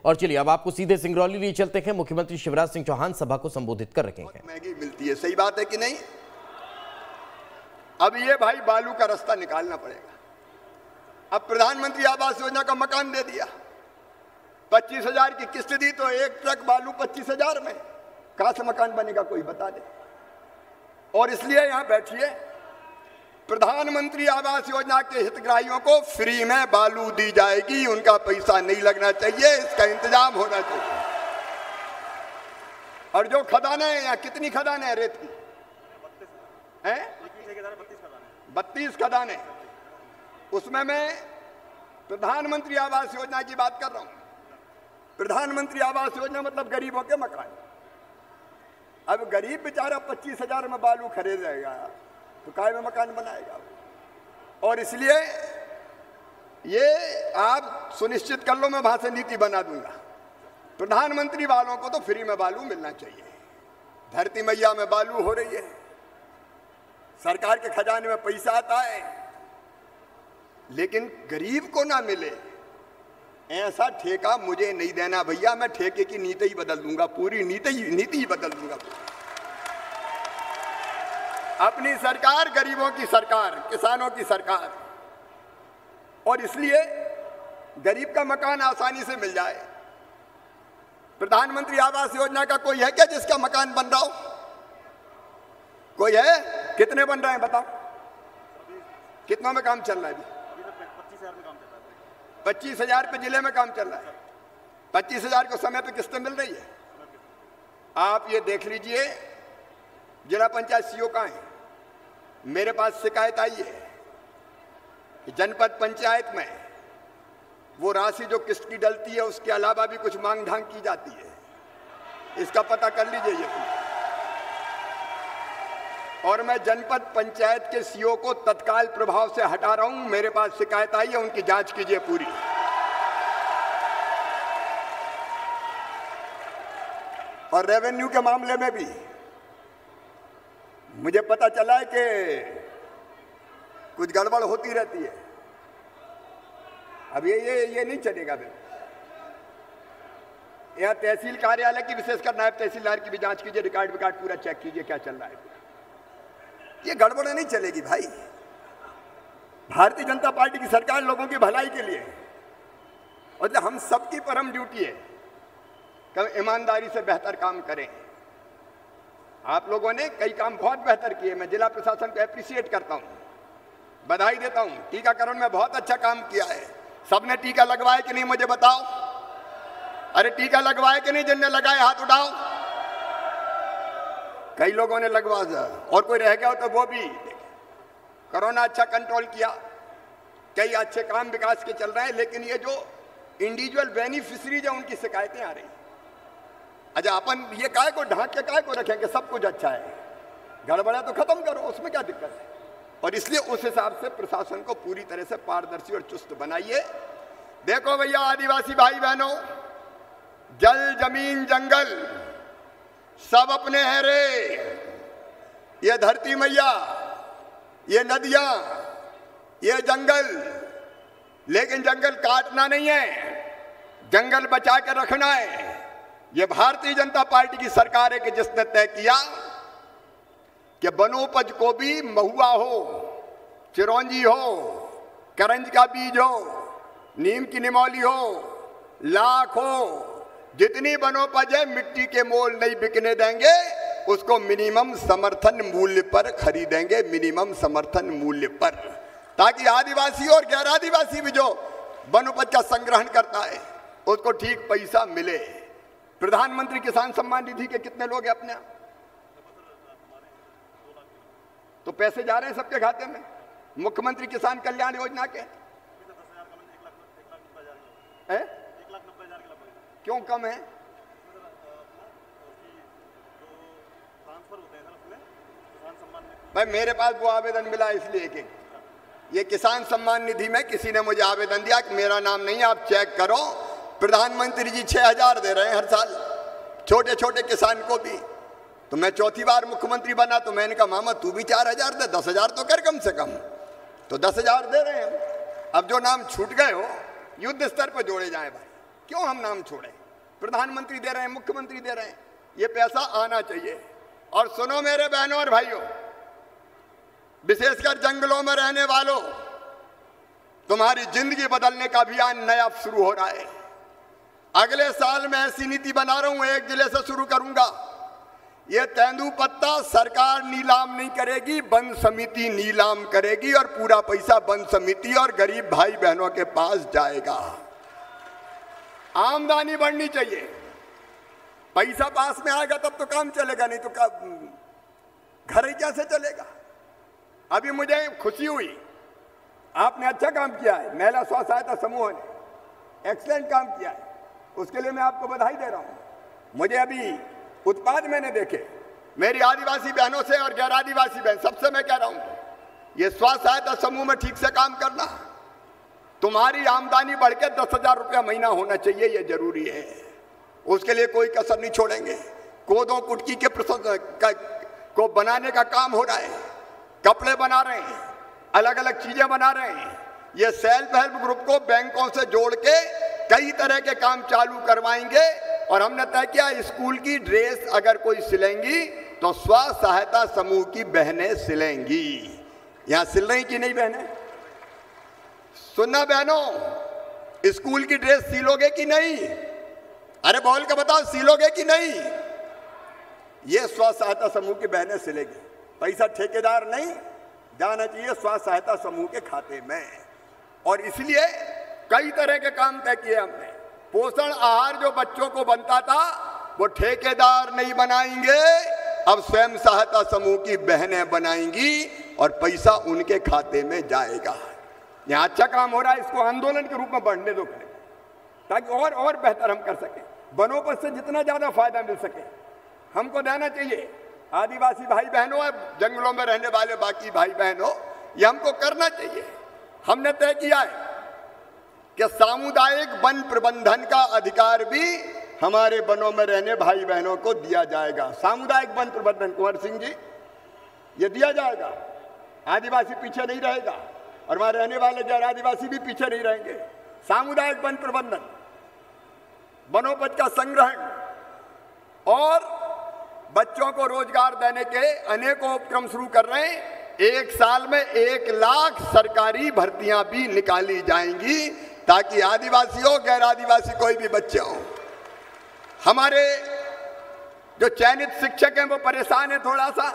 और चलिए अब आपको सीधे सिंगरौली लिए चलते हैं। मुख्यमंत्री शिवराज सिंह चौहान सभा को संबोधित कर रहे हैं। महंगी मिलती है, सही बात है कि नहीं? अब ये भाई बालू का रास्ता निकालना पड़ेगा। अब प्रधानमंत्री आवास योजना का मकान दे दिया, 25,000 की किस्त दी, तो एक ट्रक बालू 25,000 में कहां से मकान बनेगा, कोई बता दे। और इसलिए यहां बैठिए, प्रधानमंत्री आवास योजना के हितग्राहियों को फ्री में बालू दी जाएगी, उनका पैसा नहीं लगना चाहिए, इसका इंतजाम होना चाहिए। और जो खदानें हैं, यहाँ कितनी खदानें हैं रेत की? हैं 32 खदानें। उसमें मैं प्रधानमंत्री आवास योजना की बात कर रहा हूं। प्रधानमंत्री आवास योजना मतलब गरीबों के मकान। अब गरीब बेचारा 25,000 में बालू खरीदेगा तो काय में मकान बनाएगा। और इसलिए ये आप सुनिश्चित कर लो, मैं वहां से नीति बना दूंगा, प्रधानमंत्री वालों को तो फ्री में बालू मिलना चाहिए। धरती मैया में बालू हो रही है, सरकार के खजाने में पैसा आता है, लेकिन गरीब को ना मिले ऐसा ठेका मुझे नहीं देना भैया। मैं ठेके की नीति ही बदल दूंगा, पूरी नीति ही बदल दूंगा। अपनी सरकार गरीबों की सरकार, किसानों की सरकार। और इसलिए गरीब का मकान आसानी से मिल जाए। प्रधानमंत्री आवास योजना का कोई है क्या जिसका मकान बन रहा हो? कोई है? कितने बन रहे हैं बताओ? कितनों में काम चल रहा है अभी? 25,000 पे जिले में काम चल रहा है। 25,000 को समय पे किस्तें मिल रही है। आप ये देख लीजिए, जिला पंचायत सीओ का है, मेरे पास शिकायत आई है कि जनपद पंचायत में वो राशि जो किस्त की डलती है उसके अलावा भी कुछ मांग ढांग की जाती है। इसका पता कर लीजिए ये। और मैं जनपद पंचायत के सीओ को तत्काल प्रभाव से हटा रहा हूं। मेरे पास शिकायत आई है, उनकी जांच कीजिए पूरी। और रेवेन्यू के मामले में भी मुझे पता चला है कि कुछ गड़बड़ होती रहती है। अब ये नहीं चलेगा। यहाँ तहसील कार्यालय की, विशेषकर नायब तहसीलदार की भी जांच कीजिए, रिकॉर्ड विकार्ड पूरा चेक कीजिए क्या चल रहा है। ये गड़बड़ नहीं चलेगी भाई। भारतीय जनता पार्टी की सरकार लोगों की भलाई के लिए, और हम सबकी परम ड्यूटी है कि ईमानदारी से बेहतर काम करें। आप लोगों ने कई काम बहुत बेहतर किए, मैं जिला प्रशासन को एप्रिशिएट करता हूं, बधाई देता हूं। टीकाकरण में बहुत अच्छा काम किया है। सबने टीका लगवाया कि नहीं मुझे बताओ? अरे टीका लगवाया कि नहीं? जिनने लगाए हाथ उठाओ। कई लोगों ने लगवा दिया, और कोई रह गया हो तो वो भी। कोरोना अच्छा कंट्रोल किया, कई अच्छे काम विकास के चल रहे हैं, लेकिन ये जो इंडिविजुअल बेनिफिशरीज है उनकी शिकायतें आ रही। अच्छा, अपन ये काय को ढांक के काय को रखेंगे? सब कुछ अच्छा है, गड़बड़ा तो खत्म करो, उसमें क्या दिक्कत है? और इसलिए उस हिसाब से प्रशासन को पूरी तरह से पारदर्शी और चुस्त बनाइए। देखो भैया, आदिवासी भाई बहनों, जल जमीन जंगल सब अपने हैं रे। ये धरती मैया, ये नदियां, ये जंगल, लेकिन जंगल काटना नहीं है, जंगल बचा के रखना है। ये भारतीय जनता पार्टी की सरकार है कि जिसने तय किया कि वनोपज को भी महुआ हो, चिरौंजी हो, करंज का बीज हो, नीम की निमौली हो, लाख हो, जितनी वनोपज है मिट्टी के मोल नहीं बिकने देंगे, उसको मिनिमम समर्थन मूल्य पर खरीदेंगे, मिनिमम समर्थन मूल्य पर, ताकि आदिवासी और गैर आदिवासी भी जो वनोपज का संग्रहण करता है उसको ठीक पैसा मिले। प्रधानमंत्री किसान सम्मान निधि के कितने लोग हैं अपने? तो पैसे जा रहे हैं सबके खाते में। मुख्यमंत्री किसान कल्याण योजना के है? क्यों कम है? भाई मेरे पास वो आवेदन मिला इसलिए कि ये किसान सम्मान निधि में किसी ने मुझे आवेदन दिया कि मेरा नाम नहीं, आप चेक करो, प्रधानमंत्री जी 6,000 दे रहे हैं हर साल छोटे छोटे किसान को भी। तो मैं चौथी बार मुख्यमंत्री बना तो मैंने कहा मामा तू भी 4,000 दे, 10,000 तो कर कम से कम। तो 10,000 दे रहे हैं। अब जो नाम छूट गए हो युद्ध स्तर पर जोड़े जाए भाई। क्यों हम नाम छोड़ें? प्रधानमंत्री दे रहे हैं, मुख्यमंत्री दे रहे हैं, ये पैसा आना चाहिए। और सुनो मेरे बहनों और भाइयों, विशेषकर जंगलों में रहने वालों, तुम्हारी जिंदगी बदलने का अभियान नया शुरू हो रहा है। अगले साल मैं ऐसी नीति बना रहा हूं, 1 जिले से शुरू करूंगा। ये तेंदुपत्ता सरकार नीलाम नहीं करेगी, वन समिति नीलाम करेगी और पूरा पैसा वन समिति और गरीब भाई बहनों के पास जाएगा। आमदनी बढ़नी चाहिए, पैसा पास में आएगा तब तो काम चलेगा, नहीं तो घर ही कैसे चलेगा? अभी मुझे खुशी हुई, आपने अच्छा काम किया है, महिला स्व सहायता समूह ने एक्सीलेंट काम किया है, उसके लिए मैं आपको बधाई दे रहा हूं। मुझे अभी उत्पाद मैंने देखे मेरी आदिवासी बहनों से और गैर आदिवासी बहन सबसे मैं कह रहा हूं, ये स्व सहायता समूह में ठीक से काम करना, तुम्हारी आमदनी बढ़ के 10,000 रुपया महीना होना चाहिए, ये जरूरी है। उसके लिए कोई कसर नहीं छोड़ेंगे। कोदो कुटकी के को बनाने का काम हो रहा है, कपड़े बना रहे हैं, अलग अलग चीजें बना रहे हैं। ये सेल्फ हेल्प ग्रुप को बैंकों से जोड़ के कई तरह के काम चालू करवाएंगे। और हमने तय किया, स्कूल की ड्रेस अगर कोई सिलेंगी तो स्व सहायता समूह की बहनें सिलेंगी। यहां सिल रही कि नहीं बहनें? सुनना बहनों, स्कूल की ड्रेस सिलोगे कि नहीं? अरे बोल के बताओ, सिलोगे कि नहीं? ये स्व सहायता समूह की बहनें सिलेगी। पैसा ठेकेदार नहीं जाना चाहिए, स्व सहायता समूह के खाते में। और इसलिए कई तरह के काम तय किए हमने। पोषण आहार जो बच्चों को बनता था वो ठेकेदार नहीं बनाएंगे, अब स्वयं सहायता समूह की बहनें बनाएंगी और पैसा उनके खाते में जाएगा। यहाँ अच्छा काम हो रहा है, इसको आंदोलन के रूप में बढ़ने दो, ताकि और बेहतर हम कर सकें, वनोपज से जितना ज्यादा फायदा मिल सके हमको देना चाहिए। आदिवासी भाई बहनों, जंगलों में रहने वाले बाकी भाई बहनों, ये हमको करना चाहिए। हमने तय किया है कि सामुदायिक वन प्रबंधन का अधिकार भी हमारे वनों में रहने भाई बहनों को दिया जाएगा। सामुदायिक वन प्रबंधन, कुंवर सिंह जी, ये दिया जाएगा। आदिवासी पीछे नहीं रहेगा और वहां रहने वाले गैर आदिवासी भी पीछे नहीं रहेंगे। सामुदायिक वन प्रबंधन, वनोपज का संग्रहण और बच्चों को रोजगार देने के अनेकों उपक्रम शुरू कर रहे हैं। 1 साल में 1 लाख सरकारी भर्तियां भी निकाली जाएंगी, ताकि आदिवासी हो गैर आदिवासी कोई भी बच्चे हो। हमारे जो चयनित शिक्षक हैं वो परेशान है, थोड़ा सा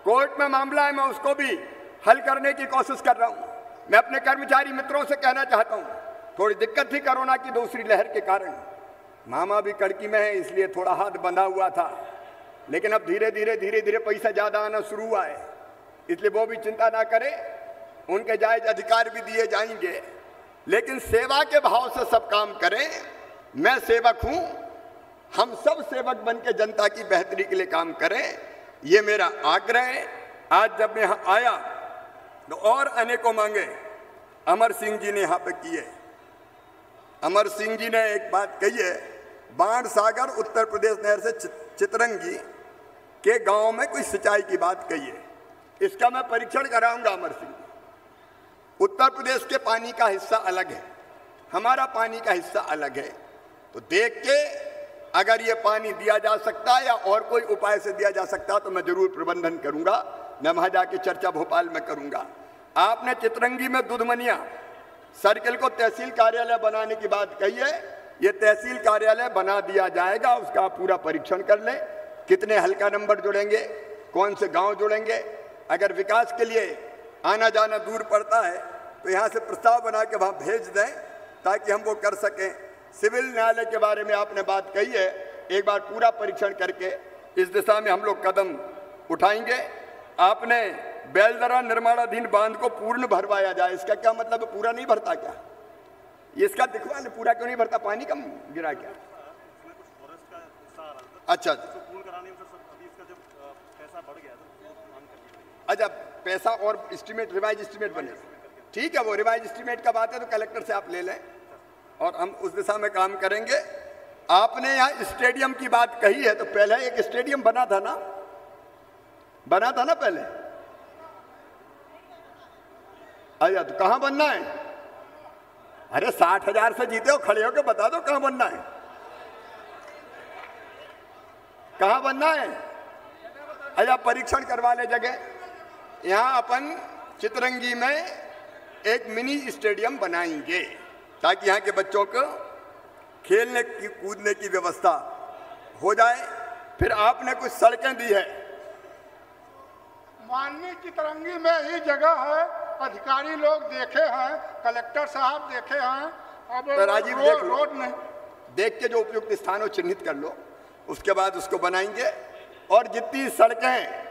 कोर्ट में मामला है, मैं उसको भी हल करने की कोशिश कर रहा हूं। मैं अपने कर्मचारी मित्रों से कहना चाहता हूं, थोड़ी दिक्कत थी कोरोना की दूसरी लहर के कारण, मामा भी कड़की में है इसलिए थोड़ा हाथ बंधा हुआ था, लेकिन अब धीरे धीरे पैसा ज्यादा आना शुरू हुआ है, इसलिए वो भी चिंता ना करें, उनके जायज अधिकार भी दिए जाएंगे। लेकिन सेवा के भाव से सब काम करें। मैं सेवक हूं, हम सब सेवक बन के जनता की बेहतरी के लिए काम करें, ये मेरा आग्रह है। आज जब मैं यहाँ आया तो और अनेकों मांगे अमर सिंह जी ने यहाँ पे की है। अमर सिंह जी ने एक बात कही है, बाण सागर उत्तर प्रदेश नहर से चितरंगी के गांव में कोई सिंचाई की बात कही है, इसका मैं परीक्षण कराऊंगा अमर सिंह। उत्तर प्रदेश के पानी का हिस्सा अलग है, हमारा पानी का हिस्सा अलग है, तो देख के अगर ये पानी दिया जा सकता है या और कोई उपाय से दिया जा सकता है तो मैं जरूर प्रबंधन करूंगा। मैं वहां जाके चर्चा भोपाल में करूंगा। आपने चितरंगी में दुधमनिया सर्किल को तहसील कार्यालय बनाने की बात कही है, ये तहसील कार्यालय बना दिया जाएगा, उसका पूरा परीक्षण कर लें, कितने हल्का नंबर जुड़ेंगे, कौन से गांव जुड़ेंगे। अगर विकास के लिए आना जाना दूर पड़ता है तो यहाँ से प्रस्ताव बना के वहाँ भेज दें ताकि हम वो कर सकें। सिविल न्यायालय के बारे में आपने बात कही है, एक बार पूरा परीक्षण करके इस दिशा में हम लोग कदम उठाएंगे। आपने बेलदरा निर्माणाधीन बांध को पूर्ण भरवाया जाए, इसका क्या मतलब है? पूरा नहीं भरता क्या? इसका दिखवा ले, पूरा क्यों नहीं भरता? पानी कम गिरा क्या? अच्छा अच्छा, पैसा और एस्टीमेट, रिवाइज एस्टीमेट बने, ठीक है, वो रिवाइज एस्टीमेट का बात है तो कलेक्टर से आप ले लें और हम उस दिशा में काम करेंगे। आपने यहाँ स्टेडियम की बात कही है, तो पहले एक स्टेडियम बना था ना, बना था ना पहले? अच्छा, तो कहाँ बनना है? अरे 60,000 से जीते हो, खड़े हो के बता दो कहां बनना है, कहां बनना है। अच्छा परीक्षण करवा ले जगह, यहां अपन चितरंगी में एक मिनी स्टेडियम बनाएंगे ताकि यहाँ के बच्चों को खेलने की कूदने की व्यवस्था हो जाए। फिर आपने कुछ सड़कें दी है, माननीय चितरंगी में ही जगह है, अधिकारी लोग देखे हैं, कलेक्टर साहब देखे हैं, अब तो राजीव देख लो, रोड नहीं देख के जो उपयुक्त स्थानों चिन्हित कर लो, उसके बाद उसको बनाएंगे। और जितनी सड़कें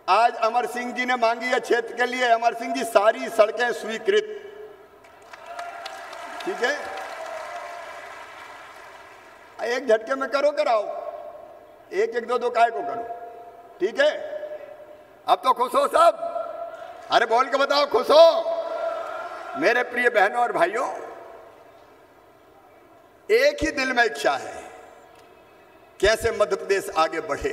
आज अमर सिंह जी ने मांगी है क्षेत्र के लिए, अमर सिंह जी सारी सड़कें स्वीकृत, ठीक है, एक झटके में करो, कराओ, एक एक दो दो काय को करो, ठीक है। अब तो खुश हो सब, अरे बोल के बताओ खुश हो। मेरे प्रिय बहनों और भाइयों, एक ही दिल में इच्छा है कैसे मध्य प्रदेश आगे बढ़े।